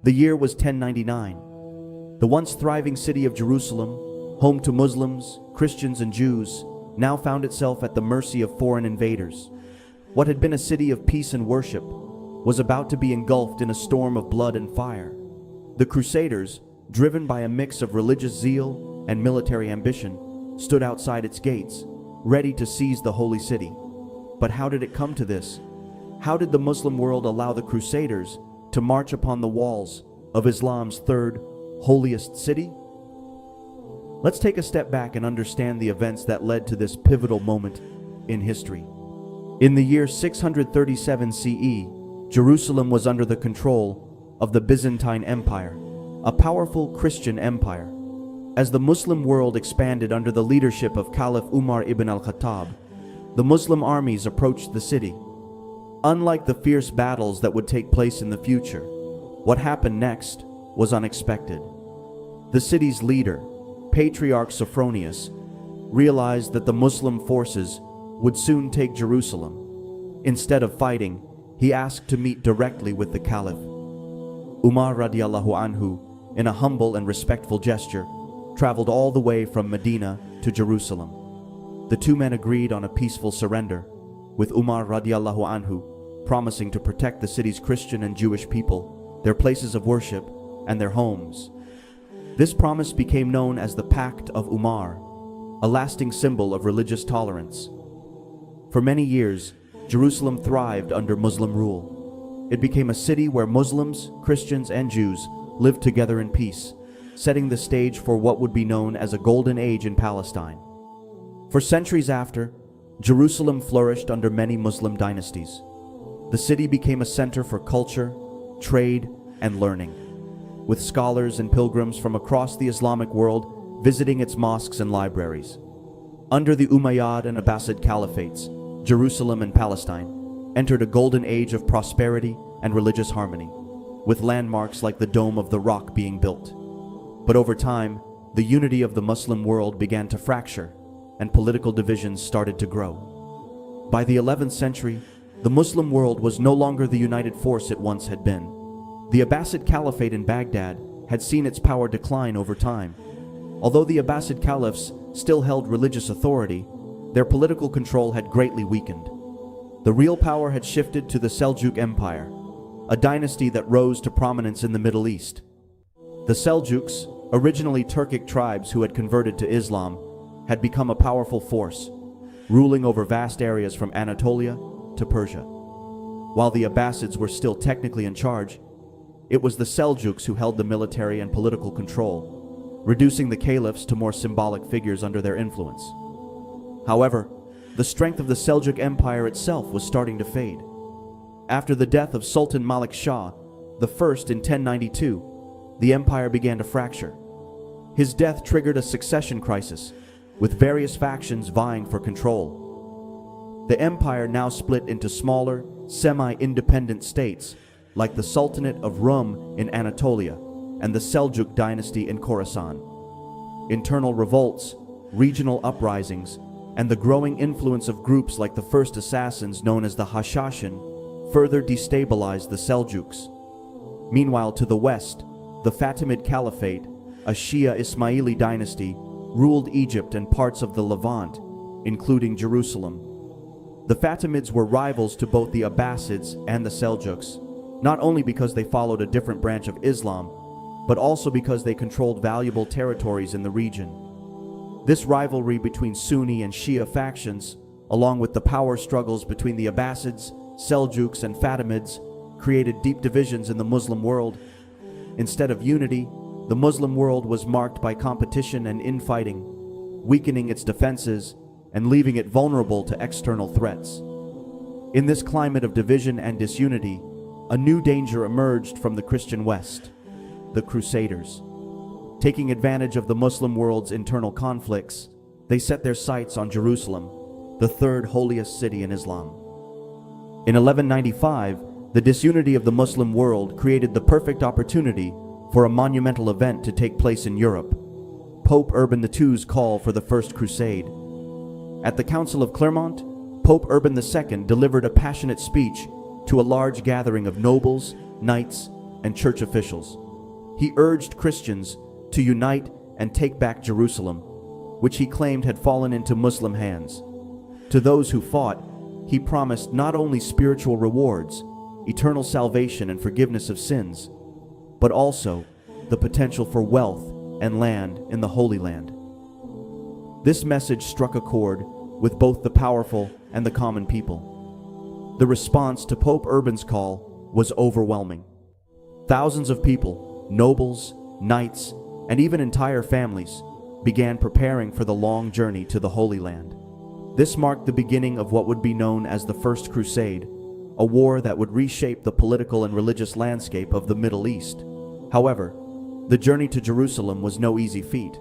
The year was 1099. The once thriving city of Jerusalem, home to Muslims, Christians, and Jews, now found itself at the mercy of foreign invaders. What had been a city of peace and worship was about to be engulfed in a storm of blood and fire. The Crusaders, driven by a mix of religious zeal and military ambition, stood outside its gates, ready to seize the holy city. But how did it come to this? How did the Muslim world allow the Crusaders to march upon the walls of Islam's third holiest city? Let's take a step back and understand the events that led to this pivotal moment in history. In the year 637 CE, Jerusalem was under the control of the Byzantine Empire, a powerful Christian empire. As the Muslim world expanded under the leadership of Caliph Umar ibn al-Khattab, the Muslim armies approached the city. Unlike the fierce battles that would take place in the future, what happened next was unexpected. The city's leader, Patriarch Sophronius, realized that the Muslim forces would soon take Jerusalem. Instead of fighting, he asked to meet directly with the Caliph. Umar radiallahu anhu, in a humble and respectful gesture, traveled all the way from Medina to Jerusalem. The two men agreed on a peaceful surrender, with Umar radiallahu anhu promising to protect the city's Christian and Jewish people, their places of worship, and their homes. This promise became known as the Pact of Umar, a lasting symbol of religious tolerance. For many years, Jerusalem thrived under Muslim rule. It became a city where Muslims, Christians, and Jews lived together in peace, setting the stage for what would be known as a golden age in Palestine. For centuries after, Jerusalem flourished under many Muslim dynasties. The city became a center for culture, trade, and learning, with scholars and pilgrims from across the Islamic world visiting its mosques and libraries. Under the Umayyad and Abbasid caliphates, Jerusalem and Palestine entered a golden age of prosperity and religious harmony, with landmarks like the Dome of the Rock being built. But over time, the unity of the Muslim world began to fracture, and political divisions started to grow. By the 11th century, the Muslim world was no longer the united force it once had been. The Abbasid Caliphate in Baghdad had seen its power decline over time. Although the Abbasid caliphs still held religious authority, their political control had greatly weakened. The real power had shifted to the Seljuk Empire, a dynasty that rose to prominence in the Middle East. The Seljuks, originally Turkic tribes who had converted to Islam, had become a powerful force, ruling over vast areas from Anatolia to Persia. While the Abbasids were still technically in charge, it was the Seljuks who held the military and political control, reducing the caliphs to more symbolic figures under their influence. However, the strength of the Seljuk Empire itself was starting to fade. After the death of Sultan Malik Shah I in 1092, the empire began to fracture. His death triggered a succession crisis, with various factions vying for control. The empire now split into smaller, semi-independent states, like the Sultanate of Rum in Anatolia and the Seljuk dynasty in Khorasan. Internal revolts, regional uprisings, and the growing influence of groups like the first assassins known as the Hashashin further destabilized the Seljuks. Meanwhile, to the west, the Fatimid Caliphate, a Shia Ismaili dynasty, ruled Egypt and parts of the Levant, including Jerusalem. The Fatimids were rivals to both the Abbasids and the Seljuks, not only because they followed a different branch of Islam, but also because they controlled valuable territories in the region. This rivalry between Sunni and Shia factions, along with the power struggles between the Abbasids, Seljuks, and Fatimids, created deep divisions in the Muslim world. Instead of unity, the Muslim world was marked by competition and infighting, weakening its defenses and leaving it vulnerable to external threats. In this climate of division and disunity, a new danger emerged from the Christian West: the Crusaders. Taking advantage of the Muslim world's internal conflicts, they set their sights on Jerusalem, the third holiest city in Islam. In 1195, the disunity of the Muslim world created the perfect opportunity for a monumental event to take place in Europe: Pope Urban II's call for the First Crusade. At the Council of Clermont, Pope Urban II delivered a passionate speech to a large gathering of nobles, knights, and church officials. He urged Christians to unite and take back Jerusalem, which he claimed had fallen into Muslim hands. To those who fought, he promised not only spiritual rewards, eternal salvation and forgiveness of sins, but also the potential for wealth and land in the Holy Land. This message struck a chord with both the powerful and the common people. The response to Pope Urban's call was overwhelming. Thousands of people, nobles, knights, and even entire families began preparing for the long journey to the Holy Land. This marked the beginning of what would be known as the First Crusade, a war that would reshape the political and religious landscape of the Middle East. However, the journey to Jerusalem was no easy feat.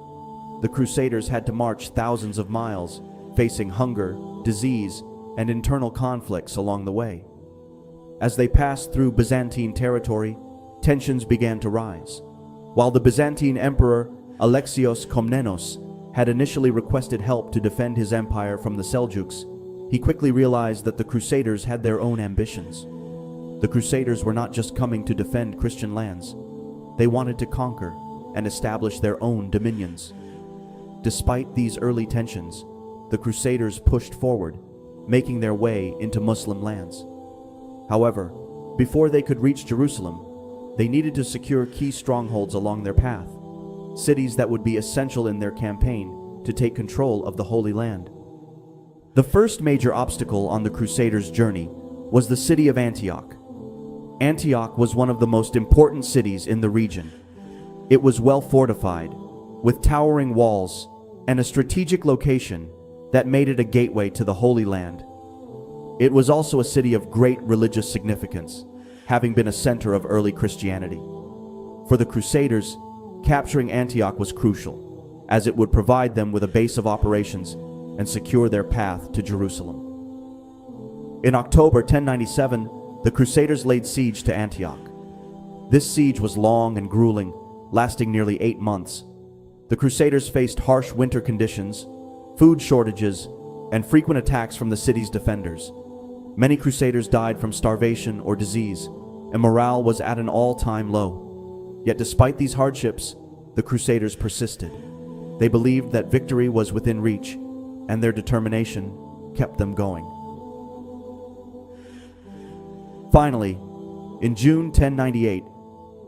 The Crusaders had to march thousands of miles, facing hunger, disease, and internal conflicts along the way. As they passed through Byzantine territory, tensions began to rise. While the Byzantine Emperor Alexios Komnenos had initially requested help to defend his empire from the Seljuks, he quickly realized that the Crusaders had their own ambitions. The Crusaders were not just coming to defend Christian lands. They wanted to conquer and establish their own dominions. Despite these early tensions, the Crusaders pushed forward, making their way into Muslim lands. However, before they could reach Jerusalem, they needed to secure key strongholds along their path, cities that would be essential in their campaign to take control of the Holy Land. The first major obstacle on the Crusaders' journey was the city of Antioch. Antioch was one of the most important cities in the region. It was well fortified, with towering walls and a strategic location that made it a gateway to the Holy Land. It was also a city of great religious significance, having been a center of early Christianity. For the Crusaders, capturing Antioch was crucial, as it would provide them with a base of operations and secure their path to Jerusalem. In October 1097, the Crusaders laid siege to Antioch. This siege was long and grueling, lasting nearly 8 months. The Crusaders faced harsh winter conditions, food shortages, and frequent attacks from the city's defenders. Many Crusaders died from starvation or disease, and morale was at an all-time low. Yet despite these hardships, the Crusaders persisted. They believed that victory was within reach, and their determination kept them going. Finally, in June 1098,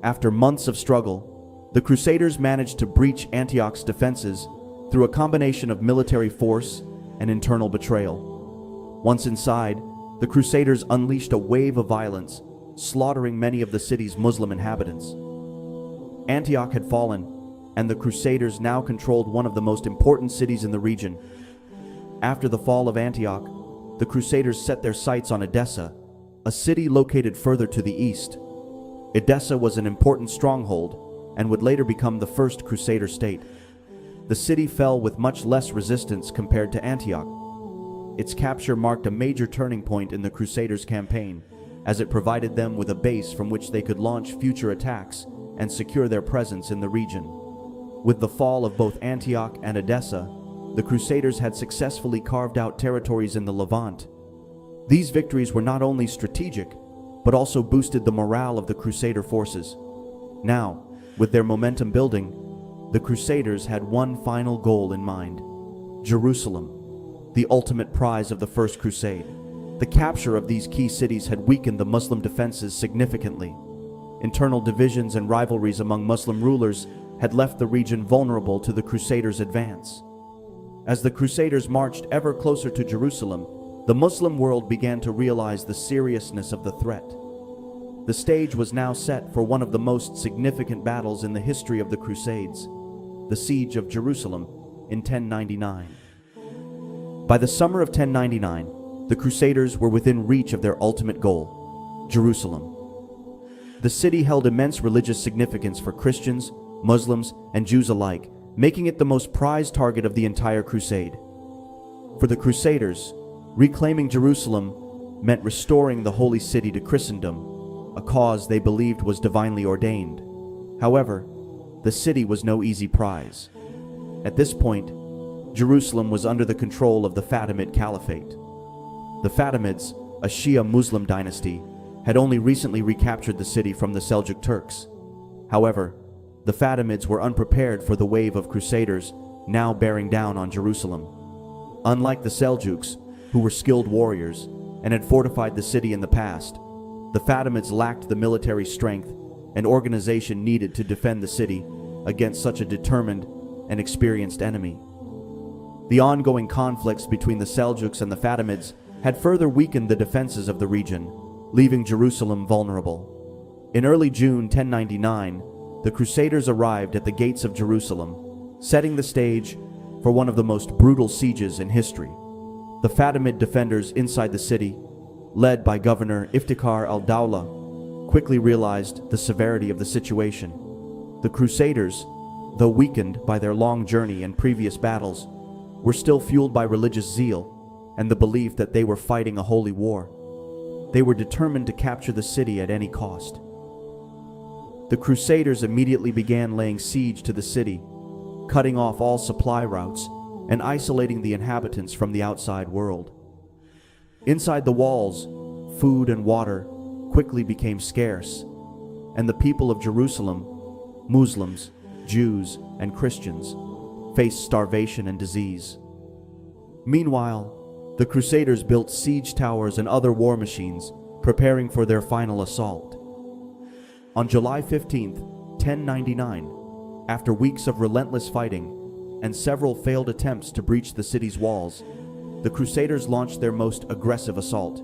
after months of struggle, the Crusaders managed to breach Antioch's defenses through a combination of military force and internal betrayal. Once inside, the Crusaders unleashed a wave of violence, slaughtering many of the city's Muslim inhabitants. Antioch had fallen, and the Crusaders now controlled one of the most important cities in the region. After the fall of Antioch, the Crusaders set their sights on Edessa, a city located further to the east. Edessa was an important stronghold and would later become the first Crusader state. The city fell with much less resistance compared to Antioch. Its capture marked a major turning point in the Crusaders' campaign, as it provided them with a base from which they could launch future attacks and secure their presence in the region. With the fall of both Antioch and Edessa, the Crusaders had successfully carved out territories in the Levant. These victories were not only strategic, but also boosted the morale of the Crusader forces. Now, with their momentum building, the Crusaders had one final goal in mind: Jerusalem, the ultimate prize of the First Crusade. The capture of these key cities had weakened the Muslim defenses significantly. Internal divisions and rivalries among Muslim rulers had left the region vulnerable to the Crusaders' advance. As the Crusaders marched ever closer to Jerusalem, the Muslim world began to realize the seriousness of the threat. The stage was now set for one of the most significant battles in the history of the Crusades, the Siege of Jerusalem in 1099. By the summer of 1099, the Crusaders were within reach of their ultimate goal: Jerusalem. The city held immense religious significance for Christians, Muslims, and Jews alike, making it the most prized target of the entire crusade. For the Crusaders, reclaiming Jerusalem meant restoring the holy city to Christendom, a cause they believed was divinely ordained. However, the city was no easy prize. At this point, Jerusalem was under the control of the Fatimid Caliphate. The Fatimids, a Shia Muslim dynasty, had only recently recaptured the city from the Seljuk Turks. However, the Fatimids were unprepared for the wave of crusaders now bearing down on Jerusalem. Unlike the Seljuks, who were skilled warriors and had fortified the city in the past, the Fatimids lacked the military strength and organization needed to defend the city against such a determined and experienced enemy. The ongoing conflicts between the Seljuks and the Fatimids had further weakened the defenses of the region, leaving Jerusalem vulnerable. In early June 1099, the Crusaders arrived at the gates of Jerusalem, setting the stage for one of the most brutal sieges in history. The Fatimid defenders inside the city, led by Governor Iftikhar al-Dawla, quickly realized the severity of the situation. The Crusaders, though weakened by their long journey and previous battles, were still fueled by religious zeal and the belief that they were fighting a holy war. They were determined to capture the city at any cost. The Crusaders immediately began laying siege to the city, cutting off all supply routes and isolating the inhabitants from the outside world. Inside the walls, food and water quickly became scarce, and the people of Jerusalem, Muslims, Jews, and Christians, faced starvation and disease. Meanwhile, the Crusaders built siege towers and other war machines, preparing for their final assault. On July 15, 1099, after weeks of relentless fighting and several failed attempts to breach the city's walls, the Crusaders launched their most aggressive assault.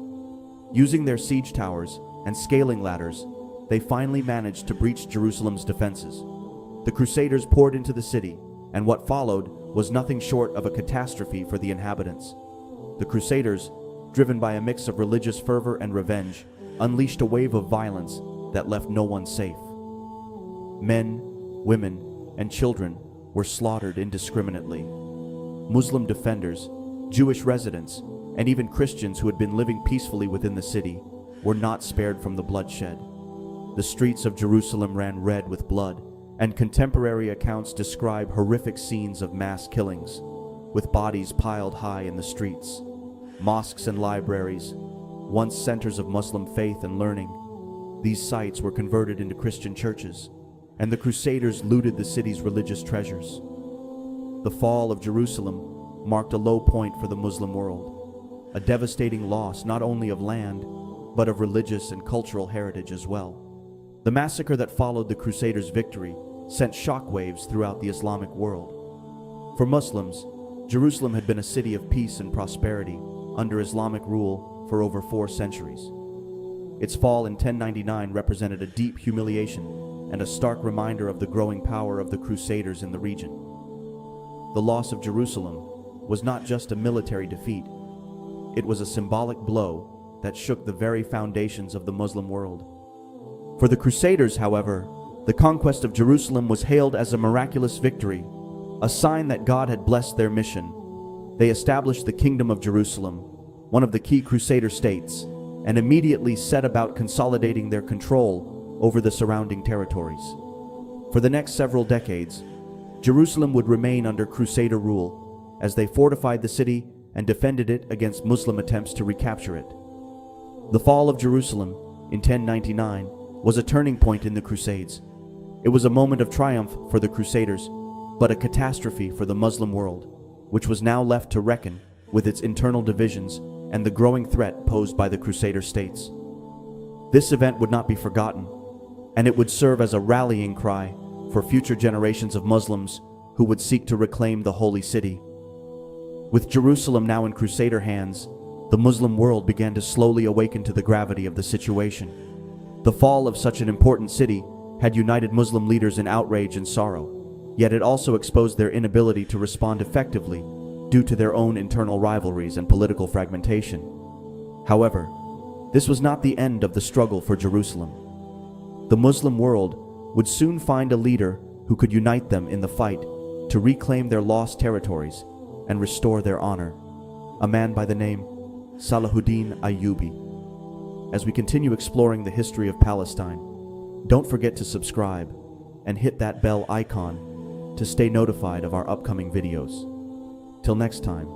Using their siege towers and scaling ladders, they finally managed to breach Jerusalem's defenses. The Crusaders poured into the city, and what followed was nothing short of a catastrophe for the inhabitants. The Crusaders, driven by a mix of religious fervor and revenge, unleashed a wave of violence that left no one safe. Men, women, and children were slaughtered indiscriminately. Muslim defenders, Jewish residents, and even Christians who had been living peacefully within the city were not spared from the bloodshed. The streets of Jerusalem ran red with blood, and contemporary accounts describe horrific scenes of mass killings, with bodies piled high in the streets. Mosques and libraries, once centers of Muslim faith and learning, these sites were converted into Christian churches, and the Crusaders looted the city's religious treasures. The fall of Jerusalem marked a low point for the Muslim world, a devastating loss not only of land, but of religious and cultural heritage as well. The massacre that followed the Crusaders' victory sent shockwaves throughout the Islamic world. For Muslims, Jerusalem had been a city of peace and prosperity under Islamic rule for over 4 centuries. Its fall in 1099 represented a deep humiliation and a stark reminder of the growing power of the Crusaders in the region. The loss of Jerusalem was not just a military defeat, it was a symbolic blow that shook the very foundations of the Muslim world. For the Crusaders, however, the conquest of Jerusalem was hailed as a miraculous victory, a sign that God had blessed their mission. They established the Kingdom of Jerusalem, one of the key Crusader states, and immediately set about consolidating their control over the surrounding territories. For the next several decades, Jerusalem would remain under Crusader rule as they fortified the city and defended it against Muslim attempts to recapture it. The fall of Jerusalem in 1099 was a turning point in the Crusades. It was a moment of triumph for the Crusaders, but a catastrophe for the Muslim world, which was now left to reckon with its internal divisions and the growing threat posed by the Crusader states. This event would not be forgotten, and it would serve as a rallying cry for future generations of Muslims who would seek to reclaim the holy city. With Jerusalem now in Crusader hands, the Muslim world began to slowly awaken to the gravity of the situation. The fall of such an important city had united Muslim leaders in outrage and sorrow, yet it also exposed their inability to respond effectively due to their own internal rivalries and political fragmentation. However, this was not the end of the struggle for Jerusalem. The Muslim world would soon find a leader who could unite them in the fight to reclaim their lost territories and restore their honor, a man by the name Salahuddin Ayyubi. As we continue exploring the history of Palestine, don't forget to subscribe and hit that bell icon to stay notified of our upcoming videos. Till next time.